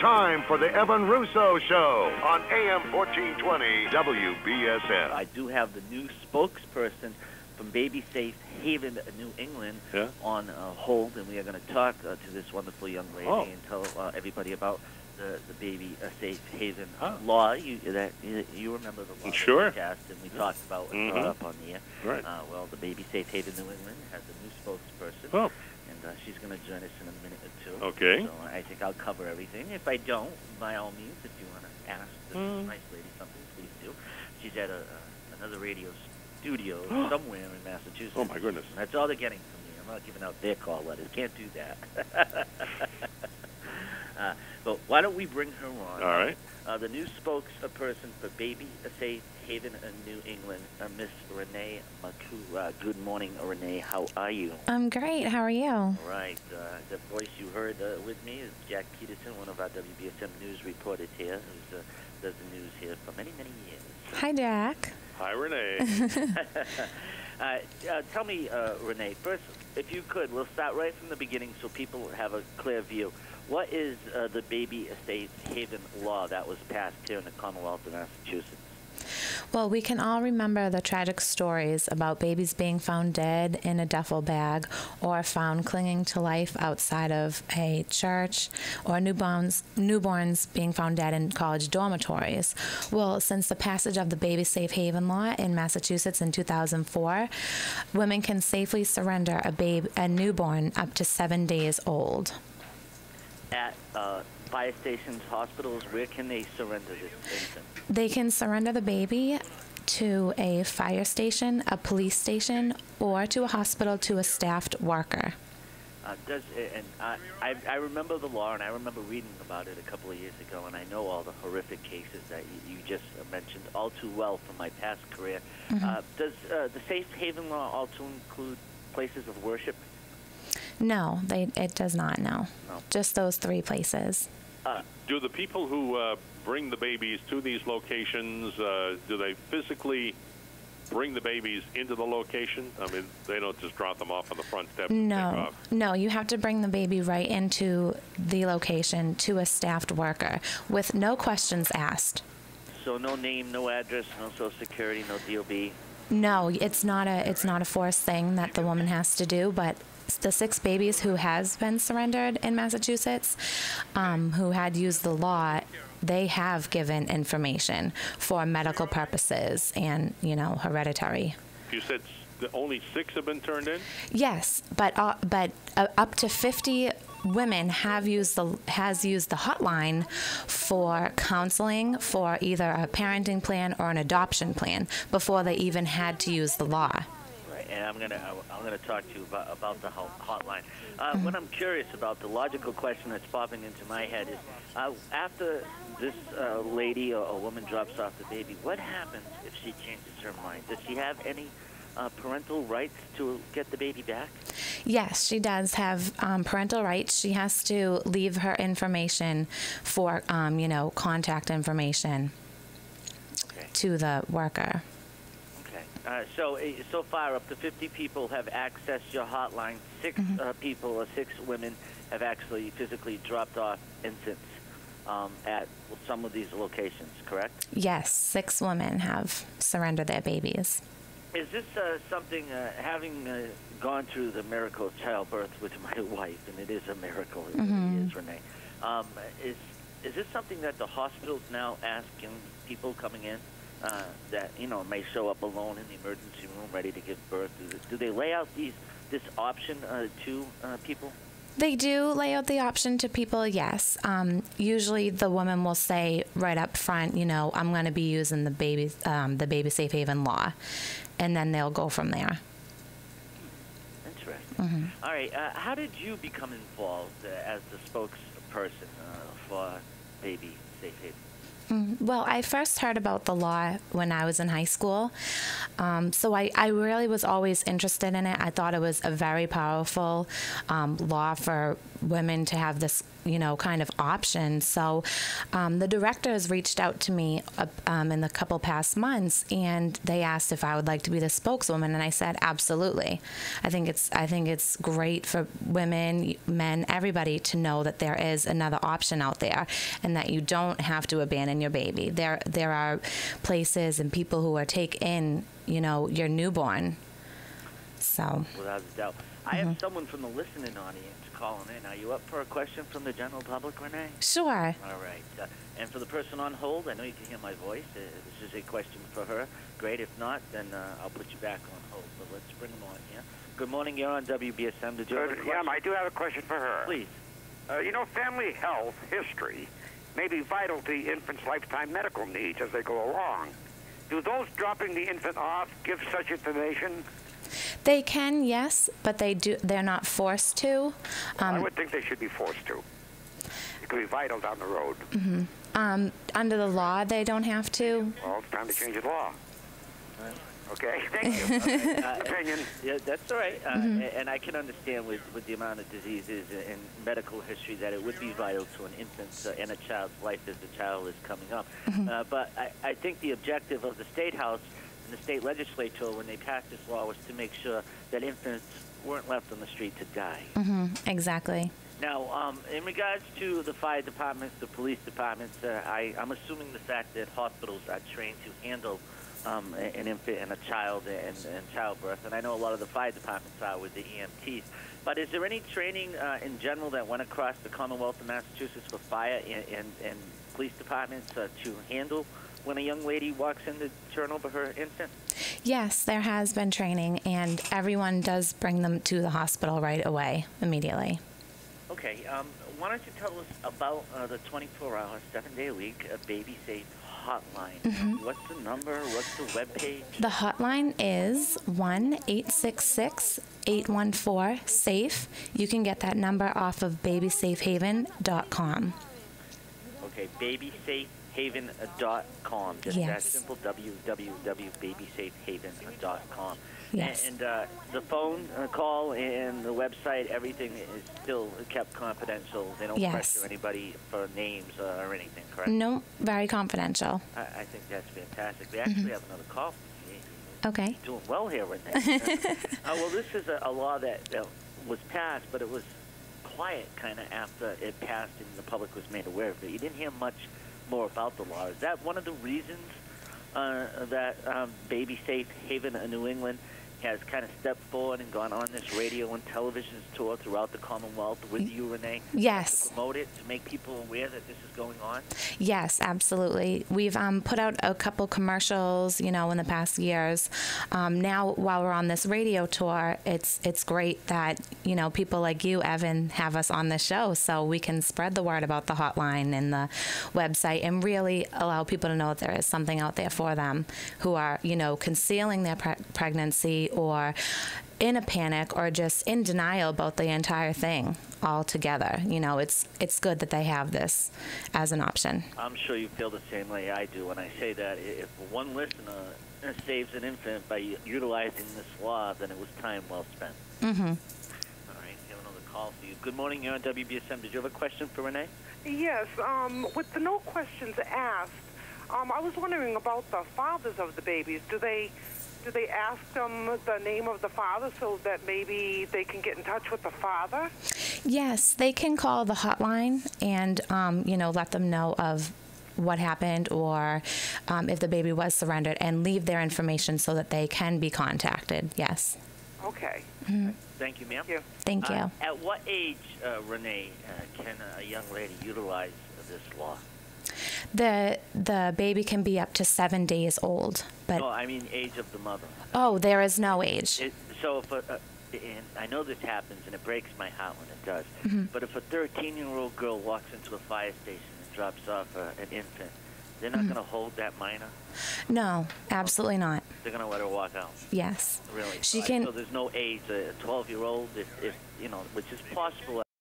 time for the Evan Russo Show on AM 1420 WBSM. I do have the new spokesperson from Baby Safe Haven, New England, on hold, and we are going to talk to this wonderful young lady and tell everybody about the Baby Safe Haven law. You remember the law that we passed and we talked about and brought up on the air. Right. Well, the Baby Safe Haven, New England has a new spokesperson. And she's going to join us in a minute or two. Okay. So I think I'll cover everything. If I don't, by all means, if you want to ask this nice lady something, please do. She's at another radio studio somewhere in Massachusetts. Oh, my goodness. And that's all they're getting from me. I'm not giving out their call letters. Can't do that. But why don't we bring her on? All right. The new spokesperson for Baby Safe Haven in New England, Miss Renee Marcou. Good morning, Renee. How are you? I'm great. How are you? All right. The voice you heard with me is Jack Peterson, one of our WBSM news reporters here, who does the news here for many, many years. Hi, Jack. Hi, Renee. Tell me, Renee, first, if you could, we'll start right from the beginning so people have a clear view. What is the Baby Safe Haven law that was passed here in the Commonwealth of Massachusetts? Well, we can all remember the tragic stories about babies being found dead in a duffel bag or found clinging to life outside of a church, or newborns being found dead in college dormitories. Well, since the passage of the Baby Safe Haven law in Massachusetts in 2004, women can safely surrender a newborn up to 7 days old. At fire stations, hospitals, where can they surrender this infant? They can surrender the baby to a fire station, a police station, or to a hospital to a staffed worker. I remember the law, and I remember reading about it a couple of years ago, and I know all the horrific cases that you just mentioned all too well from my past career. Does the Safe Haven law also include places of worship? No, it does not, no. Just those 3 places. Do the people who bring the babies to these locations, do they physically bring the babies into the location? I mean, they don't just drop them off on the front step and take off. No, you have to bring the baby right into the location to a staffed worker with no questions asked. So no name, no address, no Social Security, no DOB? No, it's not a forced thing that the woman has to do, but the 6 babies who has been surrendered in Massachusetts, who had used the law, they have given information for medical purposes and, hereditary. You said only 6 have been turned in? Yes, but up to 50 women has used the hotline for counseling for either a parenting plan or an adoption plan before they even had to use the law. And I'm gonna talk to you about the hotline. What I'm curious about, the logical question that's popping into my head is, after this lady or a woman drops off the baby, what happens if she changes her mind? Does she have any parental rights to get the baby back? Yes, she does have parental rights. She has to leave her information for, contact information to the worker. So far, up to 50 people have accessed your hotline. 6 people or 6 women have actually physically dropped off infants at some of these locations, correct? Yes, 6 women have surrendered their babies. Is this something, having gone through the childbirth with my wife, and it is a miracle, it really is, Renee, is this something that the hospitals now asking people coming in that, may show up alone in the emergency room ready to give birth? Do they lay out this option to people? They do lay out the option to people, yes. Usually the woman will say right up front, I'm going to be using the Baby Safe Haven law, and then they'll go from there. Interesting. All right. How did you become involved as the spokesperson for Baby Safe Haven? Well, I first heard about the law when I was in high school, so I really was always interested in it. I thought it was a very powerful law for women to have this kind of option. So the directors reached out to me in the couple past months, and they asked if I would like to be the spokeswoman, and I said absolutely. I think it's great for women, men, everybody to know that there is another option out there, and that you don't have to abandon your baby. There are places and people who are taking your newborn. So without a doubt. I have someone from the listening audience calling in. Are you up for a question from the general public, Renee? Sure. All right. And for the person on hold, I know you can hear my voice. This is a question for her. Great. If not, then I'll put you back on hold. But let's bring them on here. Good morning. You're on WBSM. Did you have a question? Yeah, I do have a question for her. Please. Family health history may be vital to the infant's lifetime medical needs as they go along. Do those dropping the infant off give such information? They can, yes, but they're not forced to. I would think they should be forced to. It could be vital down the road. Under the law, they don't have to. Well, it's time to change the law. Okay, thank you. Opinion. Yeah, that's all right. And I can understand with the amount of diseases and medical history that it would be vital to an infant and a child's life as the child is coming up. But I think the objective of the State House and the state legislature when they passed this law was to make sure that infants weren't left on the street to die. Exactly. Now, in regards to the fire departments, the police departments, I'm assuming the fact that hospitals are trained to handle an infant and a child and childbirth, and I know a lot of the fire departments are with the EMTs. But is there any training in general that went across the Commonwealth of Massachusetts for fire and police departments to handle when a young lady walks in to turn over her infant? Yes, there has been training, and everyone does bring them to the hospital right away, immediately. Okay. Why don't you tell us about the 24-hour, 7-day-a-week Baby Safe hotline? What's the number? What's the webpage? The hotline is 1-866-814-SAFE. You can get that number off of babysafehaven.com. Okay, babysafehaven.com. Just that simple, www.babysafehaven.com. Yes. And the phone call and the website, everything is still kept confidential. They don't pressure anybody for names or anything, correct? No, very confidential. I think that's fantastic. We actually have another call from you. Okay. You're doing well here, Renee. Well, this is a law that was passed, but it was quiet kind of after it passed and the public was made aware of it. You didn't hear much more about the law. Is that one of the reasons that Baby Safe Haven in New England has kind of stepped forward and gone on this radio and television tour throughout the Commonwealth with you, Renee? Yes. To promote it, to make people aware that this is going on? Yes, absolutely. We've put out a couple commercials, in the past years. Now, while we're on this radio tour, it's great that, people like you, Evan, have us on the show so we can spread the word about the hotline and the website and really allow people to know that there is something out there for them who are, concealing their pregnancy or in a panic or just in denial about the entire thing altogether. It's good that they have this as an option. I'm sure you feel the same way I do when I say that if one listener saves an infant by utilizing this law, then it was time well spent. All right, have another call for you. Good morning, you're on WBSM. Did you have a question for Renee? Yes, with the no questions asked, I was wondering about the fathers of the babies. Do they ask them the name of the father so that maybe they can get in touch with the father? Yes, they can call the hotline and, let them know of what happened or if the baby was surrendered and leave their information so that they can be contacted. Yes. Okay. Thank you, ma'am. Thank you. At what age, Renee, can a young lady utilize this law? The baby can be up to 7 days old, but No, I mean age of the mother. Oh, there is no age. So if and I know this happens, and it breaks my heart when it does, but if a 13-year-old girl walks into a fire station and drops off an infant, they're not going to hold that minor? No, absolutely not. They're going to let her walk out? Yes. Really? She So can. So there's no age, a 12-year-old, if which is possible